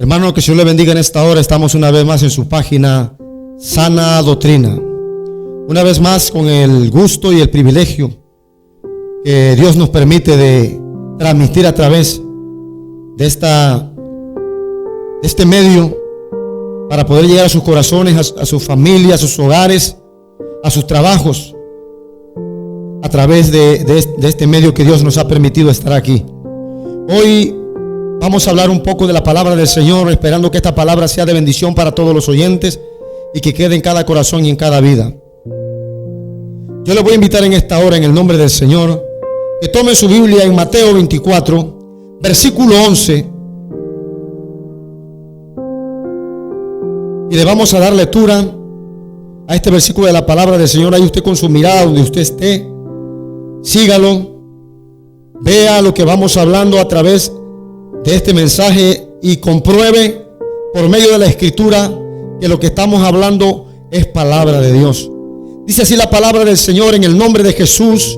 Hermano, que Dios le bendiga en esta hora. Estamos una vez más en su página Sana Doctrina. Una vez más con el gusto y el privilegio que Dios nos permite de transmitir a través de este medio para poder llegar a sus corazones, a sus familias, a sus hogares, a sus trabajos, a través de este medio que Dios nos ha permitido estar aquí. Hoy vamos a hablar un poco de la palabra del Señor, esperando que esta palabra sea de bendición para todos los oyentes y que quede en cada corazón y en cada vida. Yo le voy a invitar en esta hora, en el nombre del Señor, que tome su Biblia en Mateo 24, versículo 11, y le vamos a dar lectura a este versículo de la palabra del Señor. Ahí usted con su mirada donde usted esté, sígalo, vea lo que vamos hablando a través de este mensaje y compruebe por medio de la escritura que lo que estamos hablando es palabra de Dios. Dice así la palabra del Señor: en el nombre de Jesús,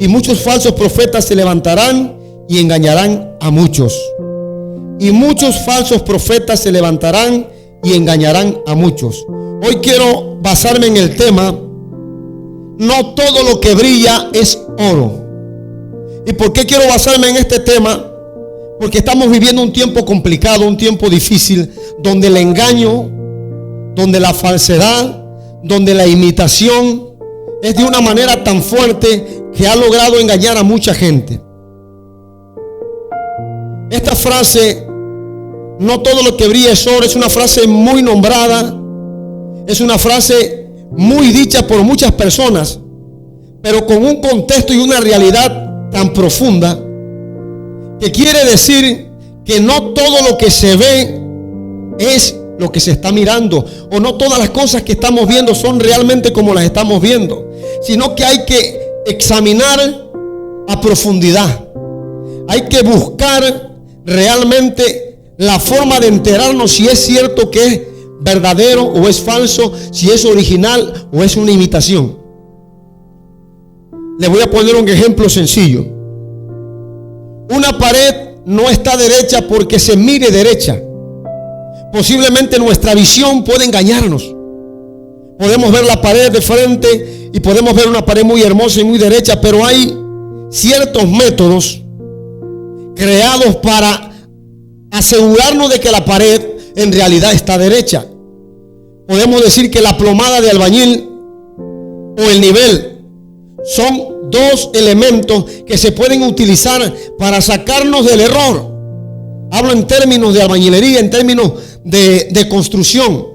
y muchos falsos profetas se levantarán y engañarán a muchos. Y muchos falsos profetas se levantarán y engañarán a muchos. Hoy quiero basarme en el tema: no todo lo que brilla es oro. ¿Y por qué quiero basarme en este tema? Porque estamos viviendo un tiempo complicado, un tiempo difícil, donde el engaño, donde la falsedad, donde la imitación es de una manera tan fuerte que ha logrado engañar a mucha gente. Esta frase, no todo lo que brilla es oro, es una frase muy nombrada, es una frase muy dicha por muchas personas, pero con un contexto y una realidad tan profunda, que quiere decir que no todo lo que se ve es lo que se está mirando, o no todas las cosas que estamos viendo son realmente como las estamos viendo, sino que hay que examinar a profundidad. Hay que buscar realmente la forma de enterarnos si es cierto que es verdadero o es falso, si es original o es una imitación. Le voy a poner un ejemplo sencillo. Una pared no está derecha porque se mire derecha. Posiblemente nuestra visión puede engañarnos. Podemos ver la pared de frente y podemos ver una pared muy hermosa y muy derecha, pero hay ciertos métodos creados para asegurarnos de que la pared en realidad está derecha. Podemos decir que la plomada de albañil o el nivel son dos elementos que se pueden utilizar para sacarnos del error. Hablo en términos de albañilería, en términos de construcción.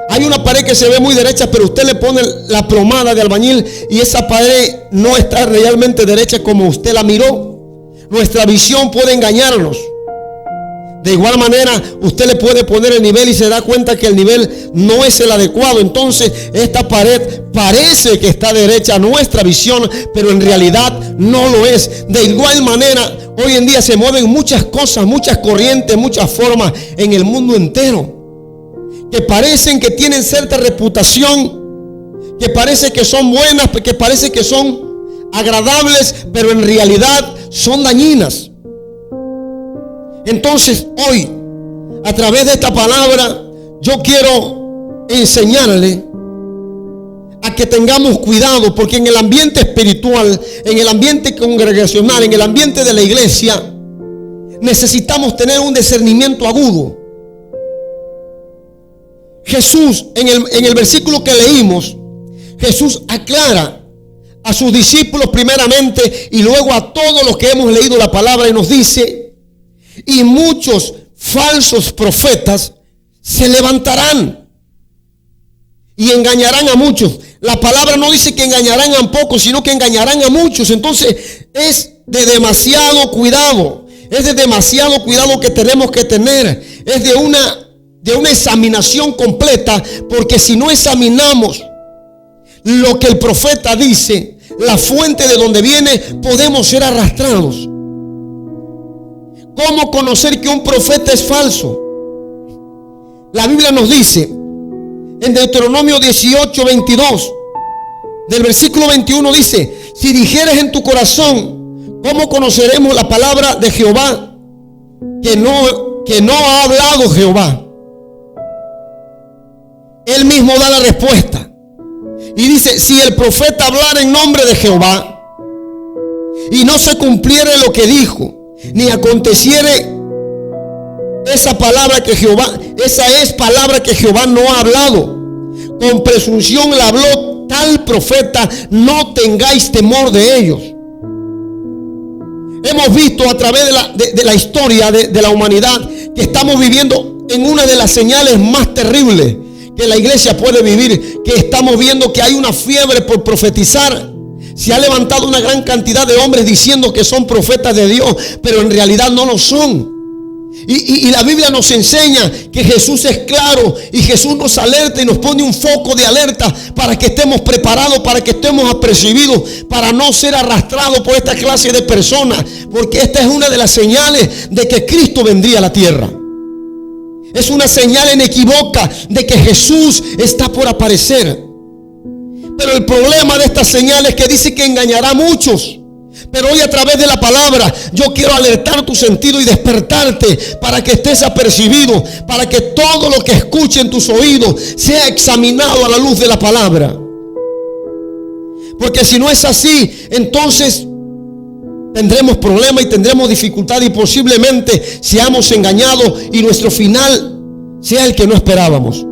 Hay una pared que se ve muy derecha, pero usted le pone la plomada de albañil y esa pared no está realmente derecha como usted la miró. Nuestra visión puede engañarnos. De igual manera, usted le puede poner el nivel y se da cuenta que el nivel no es el adecuado. Entonces, esta pared parece que está derecha a nuestra visión, pero en realidad no lo es. De igual manera, hoy en día se mueven muchas cosas, muchas corrientes, muchas formas en el mundo entero, que parecen que tienen cierta reputación, que parece que son buenas, que parece que son agradables, pero en realidad son dañinas. Entonces hoy, a través de esta palabra, yo quiero enseñarle a que tengamos cuidado, porque en el ambiente espiritual, en el ambiente congregacional, en el ambiente de la iglesia, necesitamos tener un discernimiento agudo. Jesús, en el versículo que leímos, Jesús aclara a sus discípulos primeramente y luego a todos los que hemos leído la palabra, y nos dice: y muchos falsos profetas se levantarán y engañarán a muchos. La palabra no dice que engañarán a pocos, sino que engañarán a muchos. Entonces es de demasiado cuidado. Es de demasiado cuidado que tenemos que tener. Es de una examinación completa, porque si no examinamos lo que el profeta dice, la fuente de donde viene, podemos ser arrastrados. ¿Cómo conocer que un profeta es falso? La Biblia nos dice en Deuteronomio 18:22, del versículo 21, dice: si dijeres en tu corazón, ¿cómo conoceremos la palabra de Jehová? Que que no ha hablado Jehová. Él mismo da la respuesta. Y dice, si el profeta hablara en nombre de Jehová y no se cumpliere lo que dijo, ni aconteciere esa palabra que Jehová, esa es palabra que Jehová no ha hablado, con presunción la habló tal profeta, no tengáis temor de ellos. Hemos visto a través de la historia de la humanidad que estamos viviendo en una de las señales más terribles que la iglesia puede vivir, que estamos viendo que hay una fiebre por profetizar. Se ha levantado una gran cantidad de hombres diciendo que son profetas de Dios, pero en realidad no lo son. Y la Biblia nos enseña que Jesús es claro, y Jesús nos alerta y nos pone un foco de alerta para que estemos preparados, para que estemos apercibidos, para no ser arrastrados por esta clase de personas, porque esta es una de las señales de que Cristo vendría a la tierra. Es una señal inequívoca de que Jesús está por aparecer. Pero el problema de esta señal es que dice que engañará a muchos. Pero hoy, a través de la palabra, yo quiero alertar tu sentido y despertarte para que estés apercibido, para que todo lo que escuche en tus oídos sea examinado a la luz de la palabra. Porque si no es así, entonces tendremos problemas y tendremos dificultad, y posiblemente seamos engañados y nuestro final sea el que no esperábamos.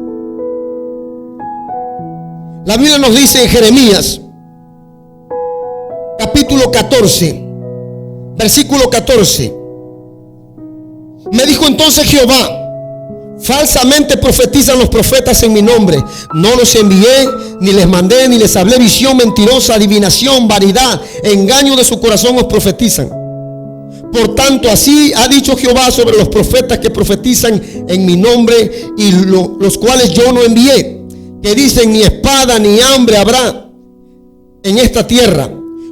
La Biblia nos dice en Jeremías capítulo 14, versículo 14. Me dijo entonces Jehová: falsamente profetizan los profetas en mi nombre. No los envié, ni les mandé, ni les hablé visión mentirosa, adivinación, vanidad, engaño de su corazón os profetizan. Por tanto, así ha dicho Jehová sobre los profetas que profetizan en mi nombre, y los cuales yo no envié, que dicen: ni espada ni hambre habrá en esta tierra,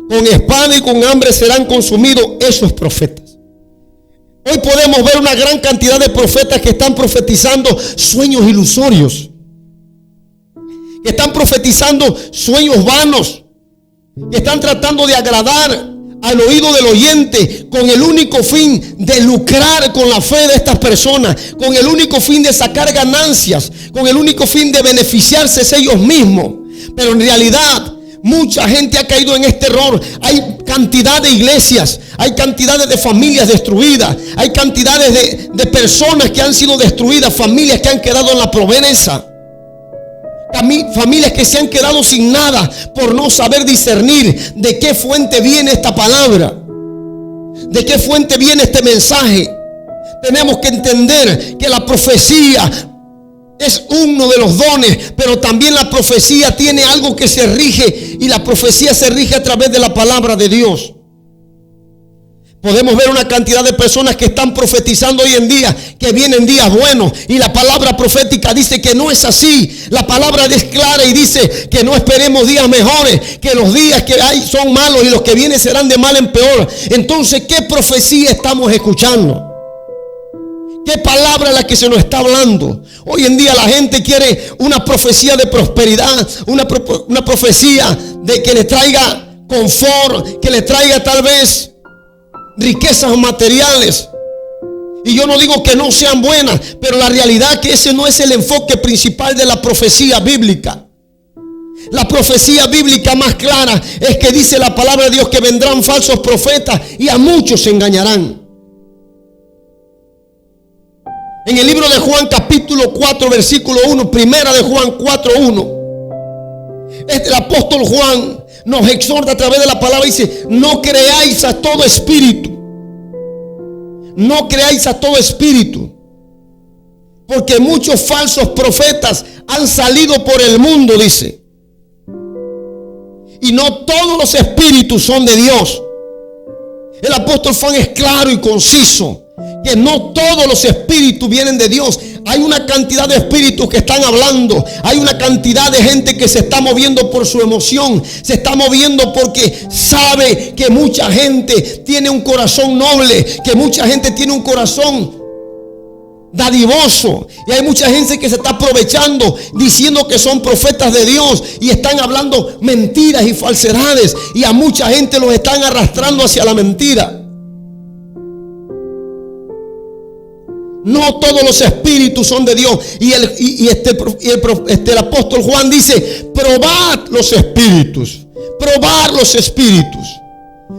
con espada y con hambre serán consumidos esos profetas. Hoy podemos ver una gran cantidad de profetas que están profetizando sueños ilusorios, que están profetizando sueños vanos, que están tratando de agradar al oído del oyente con el único fin de lucrar con la fe de estas personas, con el único fin de sacar ganancias, con el único fin de beneficiarse ellos mismos. Pero en realidad mucha gente ha caído en este error. Hay cantidad de iglesias, hay cantidades de familias destruidas, hay cantidades de personas que han sido destruidas, familias que han quedado en la pobreza, familias que se han quedado sin nada por no saber discernir de qué fuente viene esta palabra, de qué fuente viene este mensaje. Tenemos que entender que la profecía es uno de los dones, pero también la profecía tiene algo que se rige, y la profecía se rige a través de la palabra de Dios. Podemos ver una cantidad de personas que están profetizando hoy en día que vienen días buenos, y la palabra profética dice que no es así. La palabra es clara y dice que no esperemos días mejores, que los días que hay son malos y los que vienen serán de mal en peor. Entonces, ¿qué profecía estamos escuchando? ¿Qué palabra es la que se nos está hablando? Hoy en día la gente quiere una profecía de prosperidad, una profecía de que le traiga confort, que le traiga tal vez riquezas materiales. Y yo no digo que no sean buenas, pero la realidad es que ese no es el enfoque principal de la profecía bíblica. La profecía bíblica más clara es que dice la palabra de Dios que vendrán falsos profetas y a muchos se engañarán. En el libro de Juan capítulo 4 versículo 1, primera de Juan 4:1, el apóstol Juan nos exhorta a través de la palabra y dice: no creáis a todo espíritu, no creáis a todo espíritu, porque muchos falsos profetas han salido por el mundo, dice, y no todos los espíritus son de Dios. El apóstol Juan es claro y conciso que no todos los espíritus vienen de Dios. Hay una cantidad de espíritus que están hablando. Hay una cantidad de gente que se está moviendo por su emoción. Se está moviendo porque sabe que mucha gente tiene un corazón noble, que mucha gente tiene un corazón dadivoso. Y hay mucha gente que se está aprovechando diciendo que son profetas de Dios y están hablando mentiras y falsedades. Y a mucha gente los están arrastrando hacia la mentira. No todos los espíritus son de Dios. Y el apóstol Juan dice: probad los espíritus. Probar los espíritus.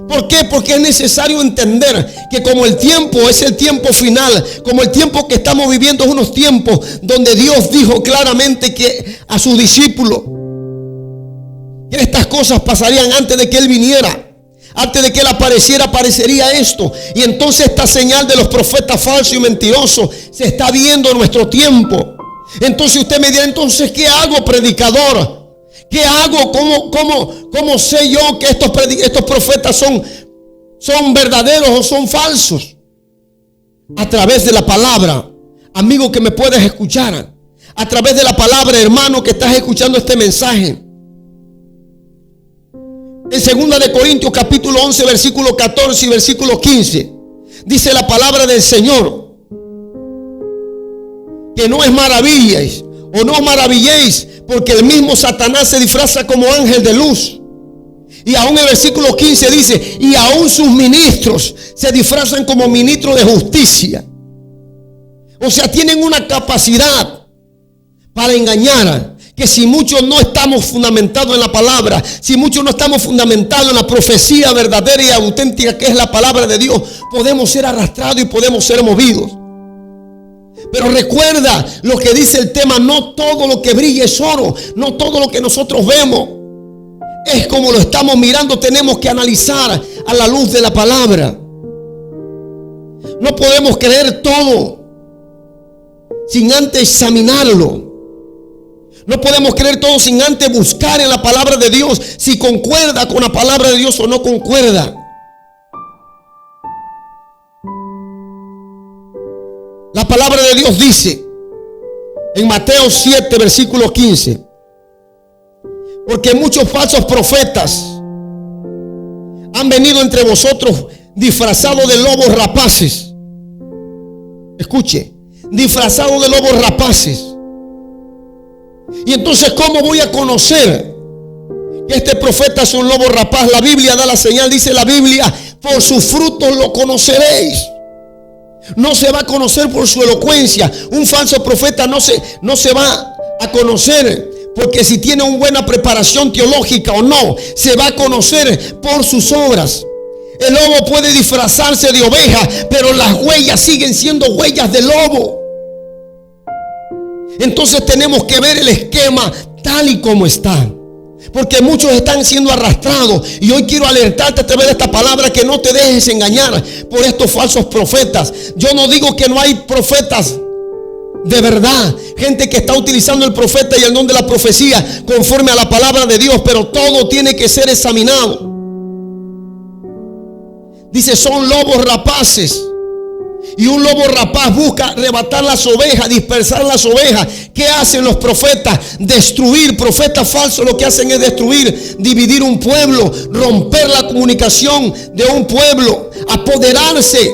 ¿Por qué? Porque es necesario entender que como el tiempo es el tiempo final, como el tiempo que estamos viviendo es unos tiempos donde Dios dijo claramente que a sus discípulos que estas cosas pasarían antes de que Él viniera. Antes de que Él apareciera, aparecería esto. Y entonces esta señal de los profetas falsos y mentirosos se está viendo en nuestro tiempo. Entonces usted me dirá: entonces, ¿qué hago, predicador? ¿Qué hago? ¿Cómo sé yo que estos profetas son verdaderos o son falsos? A través de la palabra, amigo que me puedes escuchar. A través de la palabra, hermano que estás escuchando este mensaje. En 2 de Corintios capítulo 11 versículo 14 y versículo 15 dice la palabra del Señor que no es maravilléis o no maravilléis, porque el mismo Satanás se disfraza como ángel de luz. Y aún el versículo 15 dice: y aún sus ministros se disfrazan como ministros de justicia. O sea, tienen una capacidad para engañar. Que si muchos no estamos fundamentados en la palabra, si muchos no estamos fundamentados en la profecía verdadera y auténtica que es la palabra de Dios, podemos ser arrastrados y podemos ser movidos. Pero recuerda lo que dice el tema: no todo lo que brilla es oro, no todo lo que nosotros vemos es como lo estamos mirando. Tenemos que analizar a la luz de la palabra. No podemos creer todo sin antes examinarlo. No podemos creer todo sin antes buscar en la palabra de Dios si concuerda con la palabra de Dios o no concuerda. La palabra de Dios dice en Mateo 7 versículo 15: porque muchos falsos profetas han venido entre vosotros disfrazados de lobos rapaces. Escuche, disfrazados de lobos rapaces. Y entonces, ¿cómo voy a conocer que este profeta es un lobo rapaz? La Biblia da la señal, dice la Biblia: por sus frutos lo conoceréis. No se va a conocer por su elocuencia. Un falso profeta no se va a conocer porque si tiene una buena preparación teológica o no. Se va a conocer por sus obras. El lobo puede disfrazarse de oveja, pero las huellas siguen siendo huellas de lobo. Entonces tenemos que ver el esquema tal y como está, porque muchos están siendo arrastrados. Y hoy quiero alertarte a través de esta palabra que no te dejes engañar por estos falsos profetas. Yo no digo que no hay profetas de verdad, gente que está utilizando el profeta y el don de la profecía conforme a la palabra de Dios, pero todo tiene que ser examinado. Dice: son lobos rapaces. Y un lobo rapaz busca arrebatar las ovejas, dispersar las ovejas. ¿Qué hacen los profetas? Destruir. Profetas falsos lo que hacen es destruir, dividir un pueblo, romper la comunicación de un pueblo, apoderarse.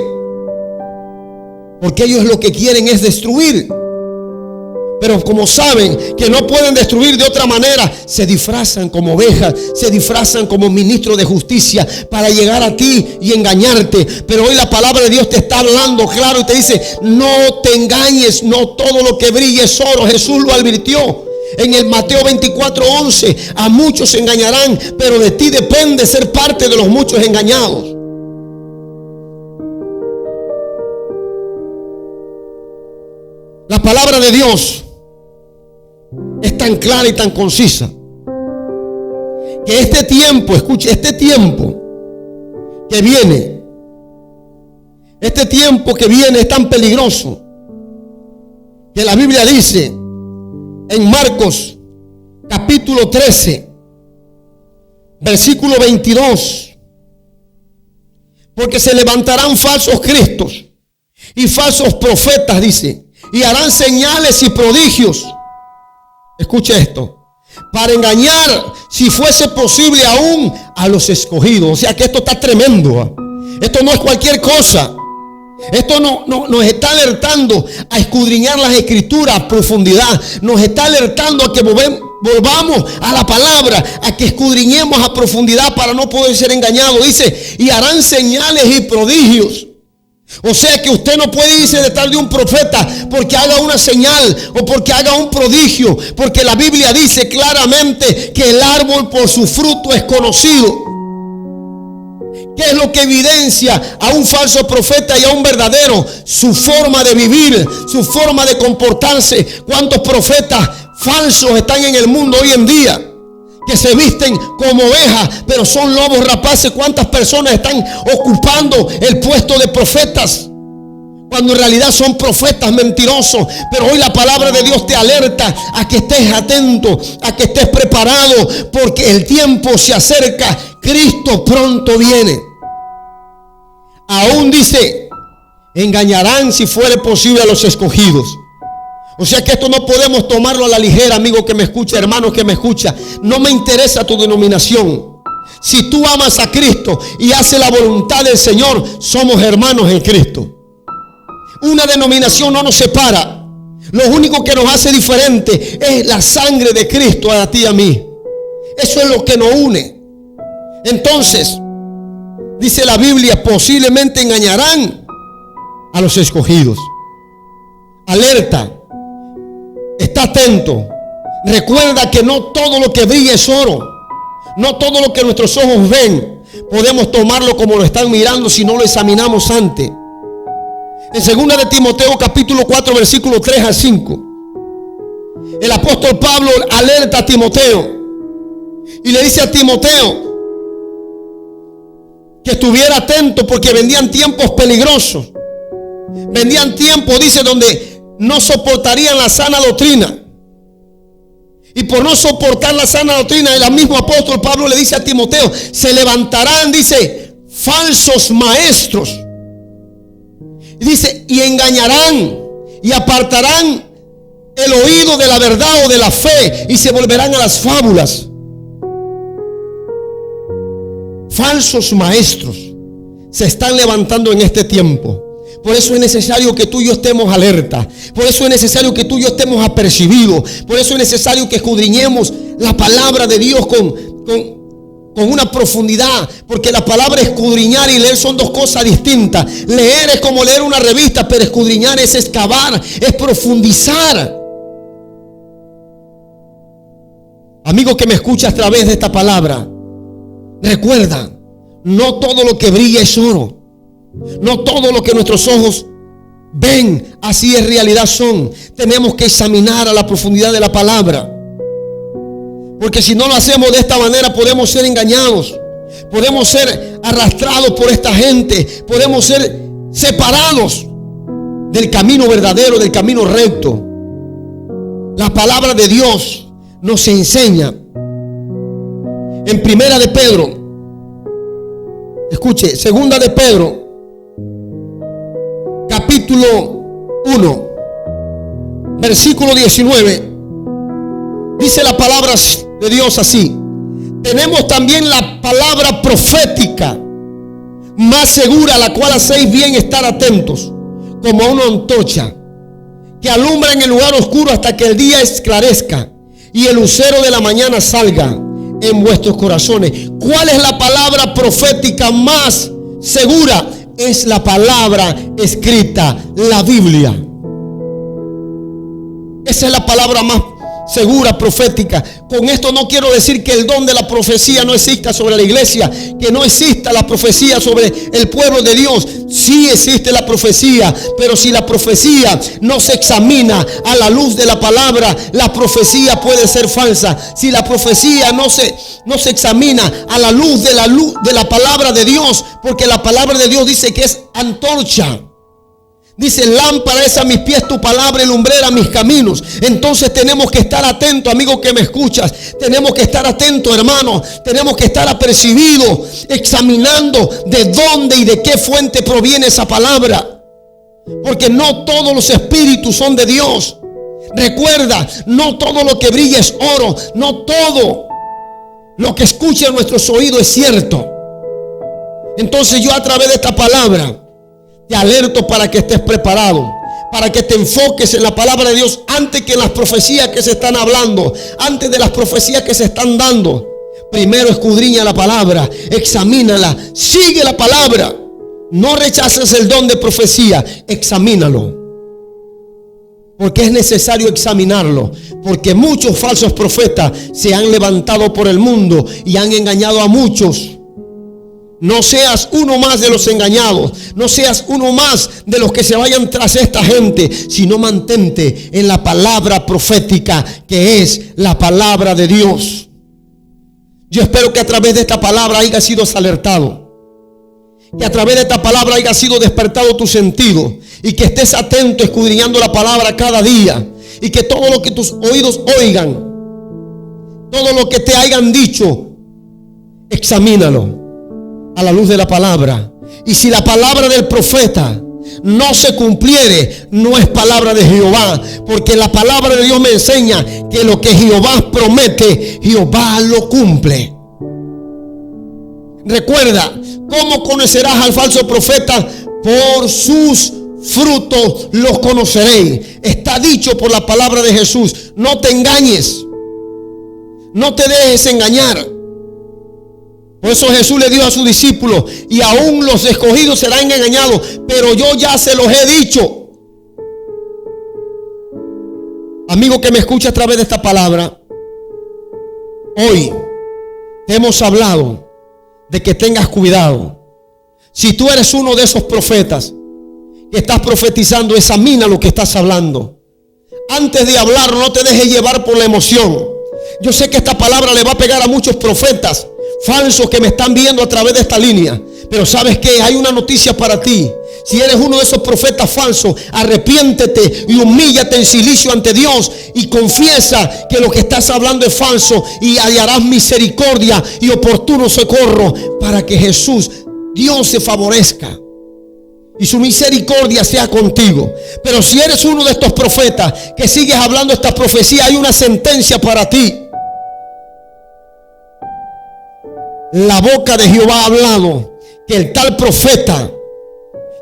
Porque ellos lo que quieren es destruir. Pero como saben que no pueden destruir de otra manera, se disfrazan como ovejas, se disfrazan como ministros de justicia para llegar a ti y engañarte. Pero hoy la palabra de Dios te está hablando claro y te dice: no te engañes, no todo lo que brilla es oro. Jesús lo advirtió en el Mateo 24:11. A muchos se engañarán, pero de ti depende ser parte de los muchos engañados. La palabra de Dios es tan clara y tan concisa que este tiempo, escuche, este tiempo que viene es tan peligroso que la Biblia dice en Marcos capítulo 13 versículo 22: porque se levantarán falsos cristos y falsos profetas, dice, y harán señales y prodigios. Escuche esto: para engañar, si fuese posible, aún a los escogidos. O sea que esto está tremendo. Esto no es cualquier cosa. Esto nos está alertando a escudriñar las escrituras a profundidad. Nos está alertando a que volvamos a la palabra, a que escudriñemos a profundidad para no poder ser engañados. Dice: y harán señales y prodigios. O sea que usted no puede irse detrás de un profeta porque haga una señal o porque haga un prodigio, porque la Biblia dice claramente que el árbol por su fruto es conocido. ¿Qué es lo que evidencia a un falso profeta y a un verdadero? Su forma de vivir, su forma de comportarse. ¿Cuántos profetas falsos están en el mundo hoy en día? Que se visten como ovejas, pero son lobos rapaces. ¿Cuántas personas están ocupando el puesto de profetas, cuando en realidad son profetas mentirosos? Pero hoy la palabra de Dios te alerta a que estés atento, a que estés preparado, porque el tiempo se acerca. Cristo pronto viene. Aún dice, engañarán si fuere posible a los escogidos. O sea que esto no podemos tomarlo a la ligera, amigo que me escucha, hermano que me escucha. No me interesa tu denominación. Si tú amas a Cristo y haces la voluntad del Señor, somos hermanos en Cristo. Una denominación no nos separa. Lo único que nos hace diferente es la sangre de Cristo a ti y a mí. Eso es lo que nos une. Entonces, dice la Biblia, posiblemente engañarán a los escogidos. Alerta. Está atento. Recuerda que no todo lo que brilla es oro. No todo lo que nuestros ojos ven podemos tomarlo como lo están mirando si no lo examinamos antes. En 2 de Timoteo capítulo 4 versículo 3 al 5, el apóstol Pablo alerta a Timoteo y le dice a Timoteo que estuviera atento, porque vendían tiempos peligrosos. Vendían tiempos, dice, donde no soportarían la sana doctrina. Y por no soportar la sana doctrina, el mismo apóstol Pablo le dice a Timoteo, se levantarán, dice, falsos maestros. Y dice, y engañarán y apartarán el oído de la verdad o de la fe y se volverán a las fábulas. Falsos maestros se están levantando en este tiempo. Por eso es necesario que tú y yo estemos alerta. Por eso es necesario que tú y yo estemos apercibidos. Por eso es necesario que escudriñemos la palabra de Dios con una profundidad. Porque la palabra escudriñar y leer son dos cosas distintas. Leer es como leer una revista, pero escudriñar es excavar, es profundizar. Amigo que me escuchas a través de esta palabra, recuerda, no todo lo que brilla es oro. No todo lo que nuestros ojos ven así en realidad son. Tenemos que examinar a la profundidad de la palabra, porque si no lo hacemos de esta manera podemos ser engañados, podemos ser arrastrados por esta gente, podemos ser separados del camino verdadero, del camino recto. La palabra de Dios nos enseña en Primera de Pedro, escuche, Segunda de Pedro capítulo 1 versículo 19, dice la palabra de Dios así: tenemos también la palabra profética más segura, a la cual hacéis bien estar atentos, como a una antorcha que alumbra en el lugar oscuro hasta que el día esclarezca y el lucero de la mañana salga en vuestros corazones. ¿Cuál es la palabra profética más segura? Es la palabra escrita, la Biblia. Esa es la palabra más segura, profética. Con esto no quiero decir que el don de la profecía no exista sobre la iglesia, que no exista la profecía sobre el pueblo de Dios. Sí existe la profecía, pero si la profecía no se examina a la luz de la palabra, la profecía puede ser falsa. Si la profecía no se examina a la luz de la palabra de Dios, porque la palabra de Dios dice que es antorcha. Dice, lámpara es a mis pies tu palabra y lumbrera mis caminos. Entonces tenemos que estar atentos, amigo que me escuchas. Tenemos que estar atentos, hermano. Tenemos que estar apercibidos, examinando de dónde y de qué fuente proviene esa palabra. Porque no todos los espíritus son de Dios. Recuerda, no todo lo que brilla es oro. No todo lo que escucha en nuestros oídos es cierto. Entonces yo, a través de esta palabra, te alerto para que estés preparado, para que te enfoques en la palabra de Dios antes que en las profecías que se están hablando, antes de las profecías que se están dando. Primero escudriña la palabra, examínala, sigue la palabra. No rechaces el don de profecía, examínalo. Porque es necesario examinarlo. Porque muchos falsos profetas se han levantado por el mundo y han engañado a muchos. No seas uno más de los engañados. No seas uno más de los que se vayan tras esta gente, sino mantente en la palabra profética, que es la palabra de Dios. Yo espero que a través de esta palabra hayas sido alertado, que a través de esta palabra haya sido despertado tu sentido, y que estés atento escudriñando la palabra cada día, y que todo lo que tus oídos oigan, todo lo que te hayan dicho, examínalo a la luz de la palabra. Y si la palabra del profeta no se cumpliere, no es palabra de Jehová, porque la palabra de Dios me enseña que lo que Jehová promete, Jehová lo cumple. Recuerda, ¿cómo conocerás al falso profeta? Por sus frutos los conoceréis. Está dicho por la palabra de Jesús. No te engañes, no te dejes engañar. Por eso Jesús le dijo a sus discípulos: y aún los escogidos serán engañados, pero yo ya se los he dicho. Amigo que me escucha a través de esta palabra, hoy te hemos hablado de que tengas cuidado. Si tú eres uno de esos profetas que estás profetizando, examina lo que estás hablando. Antes de hablar, no te dejes llevar por la emoción. Yo sé que esta palabra le va a pegar a muchos profetas falsos que me están viendo a través de esta línea, pero ¿sabes qué? Hay una noticia para ti. Si eres uno de esos profetas falsos, arrepiéntete y humíllate en silicio ante Dios y confiesa que lo que estás hablando es falso, y hallarás misericordia y oportuno socorro para que Jesús, Dios, se favorezca y su misericordia sea contigo. Pero si eres uno de estos profetas que sigues hablando esta profecía, hay una sentencia para ti. La boca de Jehová ha hablado que el tal profeta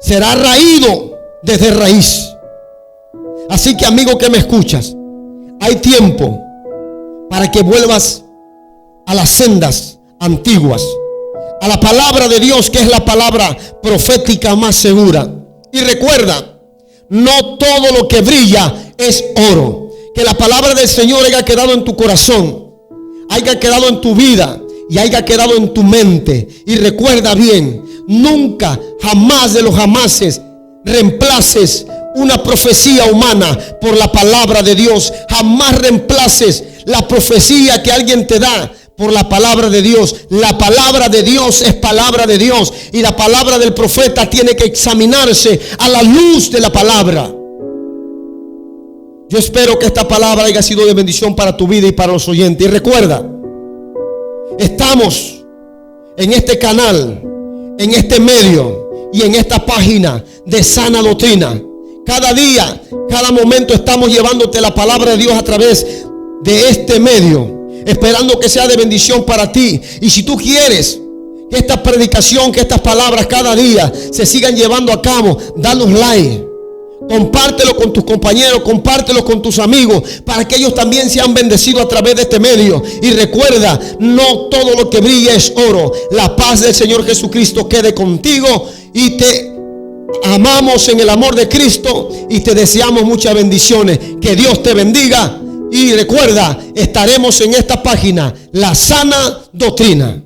será raído desde raíz. Así que, amigo que me escuchas, hay tiempo para que vuelvas a las sendas antiguas, a la palabra de Dios, que es la palabra profética más segura. Y recuerda, no todo lo que brilla es oro. Que la palabra del Señor haya quedado en tu corazón, haya quedado en tu vida y haya quedado en tu mente. Y recuerda bien, nunca, jamás de los jamases, reemplaces una profecía humana por la palabra de Dios. Jamás reemplaces la profecía que alguien te da por la palabra de Dios. La palabra de Dios es palabra de Dios, y la palabra del profeta tiene que examinarse a la luz de la palabra. Yo espero que esta palabra haya sido de bendición para tu vida y para los oyentes. Y recuerda, estamos en este canal, en este medio y en esta página de Sana Doctrina. Cada día, cada momento estamos llevándote la palabra de Dios a través de este medio, esperando que sea de bendición para ti. Y si tú quieres que esta predicación, que estas palabras cada día se sigan llevando a cabo, danos like. Compártelo con tus compañeros, compártelo con tus amigos, para que ellos también sean bendecidos a través de este medio. Y recuerda, no todo lo que brilla es oro. La paz del Señor Jesucristo quede contigo, y te amamos en el amor de Cristo y te deseamos muchas bendiciones. Que Dios te bendiga, y recuerda, estaremos en esta página, La Sana Doctrina.